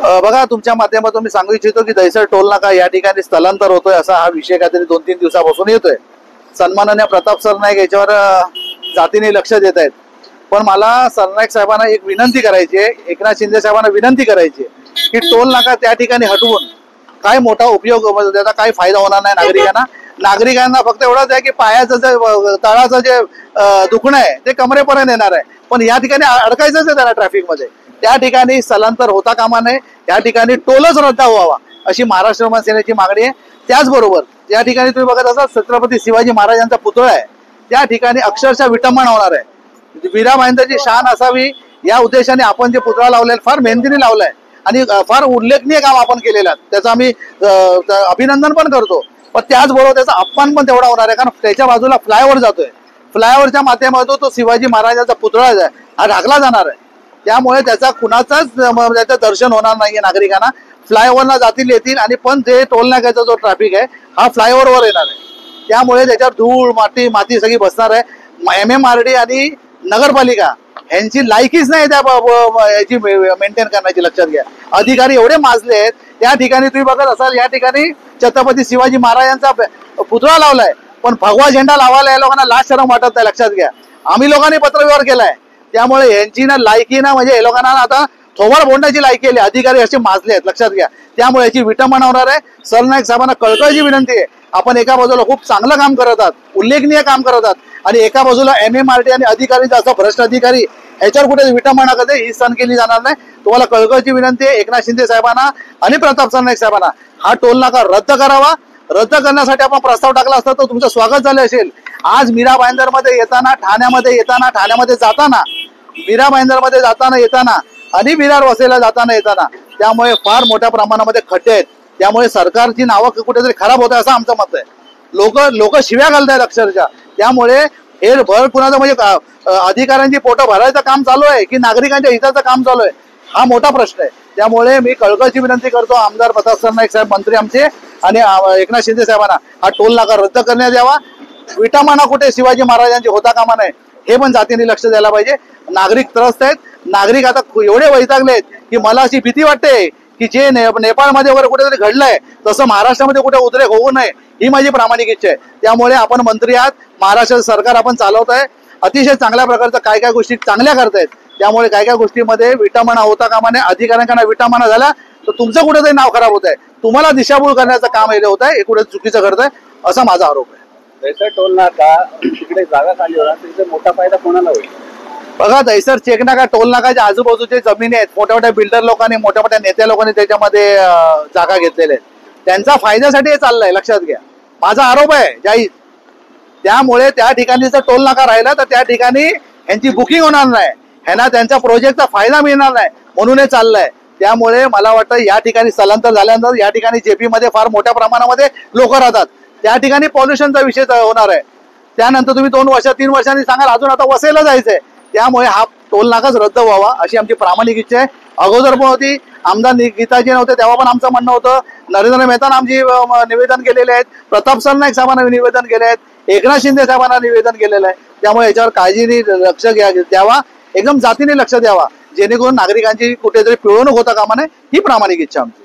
बघा, तुमच्या माध्यमातून मी सांगू इच्छितो की दहिसर टोल नाका या ठिकाणी स्थलांतर होतोय असा हा विषय काहीतरी 2-3 दिवसापासून येतोय। सन्माननीय प्रताप सरनाईक याच्यावर जातीने लक्ष देत आहेत, पण मला सरनाईक साहेबांना एक विनंती करायची आहे, एकनाथ शिंदे साहेबांना विनंती करायची आहे की टोल नाका त्या ठिकाणी हटवून काय मोठा उपयोग, त्याचा काय फायदा होणार नाही नागरिकांना। नागरिकांना फक्त एवढंच आहे की पायाचं जे तळाचं जे दुखणं आहे ते कमरेपर्यंत येणार आहे, पण या ठिकाणी अडकायचंच आहे त्याला ट्रॅफिकमध्ये। त्या ठिकाणी स्थलांतर होता कामा नये, त्या ठिकाणी टोलच रद्द व्हावा अशी महाराष्ट्र सेनेची मागणी आहे। त्याचबरोबर या ठिकाणी तुम्ही बघत असाल छत्रपती शिवाजी महाराजांचा पुतळा आहे, त्या ठिकाणी अक्षरशः विटंबना होणार आहे। वीरा महेंद्रची शान असावी या उद्देशाने आपण जे पुतळा लावलाय फार मेहनतीने लावलाय आणि फार उल्लेखनीय काम आपण केलेलं आहे, त्याचं आम्ही अभिनंदन पण करतो। पण त्याचबरोबर त्याचा अपमान पण तेवढा होणार आहे, कारण त्याच्या बाजूला फ्लायओव्हर जातोय, फ्लायओव्हरच्या माध्यमातून तो शिवाजी महाराजांचा पुतळा हा ढाकला जाणार आहे। त्यामुळे त्याचा कुणाचाच त्याचं दर्शन होणार नाहीये नागरिकांना। फ्लायओव्हरला जातील येतील आणि पण जे टोल नाक्याचा जो ट्रॅफिक आहे हा फ्लायओव्हरवर येणार आहे, त्यामुळे त्याच्यावर धूळ माती सगळी बसणार आहे। MMRD आणि नगरपालिका यांची लायकीच नाही त्या याची मेंटेन करण्याची, लक्षात घ्या। अधिकारी एवढे माजले आहेत, त्या ठिकाणी तुम्ही बघत असाल या ठिकाणी छत्रपती शिवाजी महाराजांचा पुतळा लावलाय, पण भगवा झेंडा लावायला या लोकांना लाज शरम वाटत नाही, लक्षात घ्या। आम्ही लोकांनी पत्रव्यवहार केलाय, त्यामुळे यांची ना लायकी ना म्हणजे हे लोकांना आता थोबाड फोडण्याची लायकी आली, अधिकारी असे माजले आहेत, लक्षात घ्या। त्यामुळे याची विटंबना होणार आहे। सरनाईक साहेबांना कळकळीची विनंती आहे, आपण एका बाजूला खूप चांगलं काम करत आहात, उल्लेखनीय काम करत आहात, आणि एका बाजूला MMRD आणि अधिकारी जास्त भ्रष्ट अधिकारी ह्याच्यावर कुठे विटंबना करते ही सहन केली जाणार नाही। तुम्हाला कळकळीची विनंती आहे एकनाथ शिंदे साहेबांना आणि प्रताप सरनाईक साहेबांना, हा टोल नाका रद्द करावा। रद्द करण्यासाठी आपण प्रस्ताव टाकला असता तर तुमचं स्वागत झालं असेल। आज मीरा भाईंदरमध्ये येताना, ठाण्यामध्ये जाताना, मीरा भाईंदरमध्ये जाताना येताना आणि विरार वसईला जाताना येताना त्यामुळे फार मोठ्या प्रमाणामध्ये खड्डे आहेत, त्यामुळे सरकारची नावं कुठेतरी खराब होत आहे असं आमचं मत आहे। लोक शिव्या घालतायत अक्षरशः, त्यामुळे हे भर कुणाचं म्हणजे अधिकाऱ्यांची पोटं भरायचं काम चालू आहे की नागरिकांच्या हिताचं काम चालू आहे, हा मोठा प्रश्न आहे। त्यामुळे मी कळकळीची विनंती करतो आमदार प्रताप सरनाईक साहेब, मंत्री आमचे, आणि एकनाथ शिंदे साहेबांना हा टोल नाका रद्द करण्यात यावा। विटंबना कुठे शिवाजी महाराजांची होता कामा नये हे पण जातीने लक्ष द्यायला पाहिजे। नागरिक त्रस्त आहेत, नागरिक आता एवढे वैतागले आहेत की मला अशी भीती वाटते की जे नेपाळमध्ये वगैरे कुठेतरी घडलंय तसं महाराष्ट्रामध्ये कुठे उद्रेक होऊ नये ही माझी प्रामाणिक इच्छा आहे। त्यामुळे आपण मंत्री आहात, महाराष्ट्र सरकार आपण चालवत आहे, अतिशय चांगल्या प्रकारचं काय गोष्टी चांगल्या करतायत, त्यामुळे काय गोष्टीमध्ये विटंबना होता कामा नये। अधिकाऱ्यांना विटंबना झाला तर तुमचं कुठेतरी नाव खराब होत आहे, तुम्हाला दिशाभूल करण्याचं काम हे होत आहे, हे कुठे चुकीचं करताय असा माझा आरोप आहे। दहिसर टोल नाका तिकडे जागा खाली होणार, त्याचा मोठा फायदा कोणाला होईल? बघा, दहिसर चेक नाका टोल नाकाच्या आजूबाजूचे जमिनी आहेत, मोठ्या मोठ्या बिल्डर लोकांनी, मोठ्या मोठ्या नेत्या लोकांनी त्याच्यामध्ये जागा घेतलेल्या आहेत, त्यांच्या फायद्यासाठी हे चाललंय, लक्षात घ्या। माझा आरोप आहे जाहीर, त्यामुळे त्या ठिकाणी जर टोल नाका राहिला तर त्या ठिकाणी यांची बुकिंग होणार नाही, ह्यांना त्यांच्या प्रोजेक्टचा फायदा मिळणार नाही, म्हणून हे चाललंय। त्यामुळे मला वाटतं या ठिकाणी स्थलांतर झाल्यानंतर या ठिकाणी JP मध्ये फार मोठ्या प्रमाणामध्ये लोक राहतात, त्या ठिकाणी पॉल्युशनचा विषय होणार आहे। त्यानंतर तुम्ही 2 वर्ष 3 वर्षांनी सांगाल अजून आता वसईला जायचंय, त्यामुळे हा टोल नाकाच रद्द व्हावा अशी आमची प्रामाणिक इच्छा आहे। अगोदर पण होती, आमदार गीताजी नव्हते तेव्हा पण आमचं म्हणणं होतं, नरेंद्र मेहताना आमची निवेदन केलेले आहेत, प्रताप सरनाईक साहेबांना निवेदन केले आहेत, एकनाथ शिंदे साहेबांना निवेदन केलेलं आहे। त्यामुळे याच्यावर काळजीने लक्ष द्यावा, एकदम जातीने लक्ष द्यावा, जेणेकरून नागरिकांची कुठेतरी पिळवणूक होता कामा नये ही प्रामाणिक इच्छा आमची।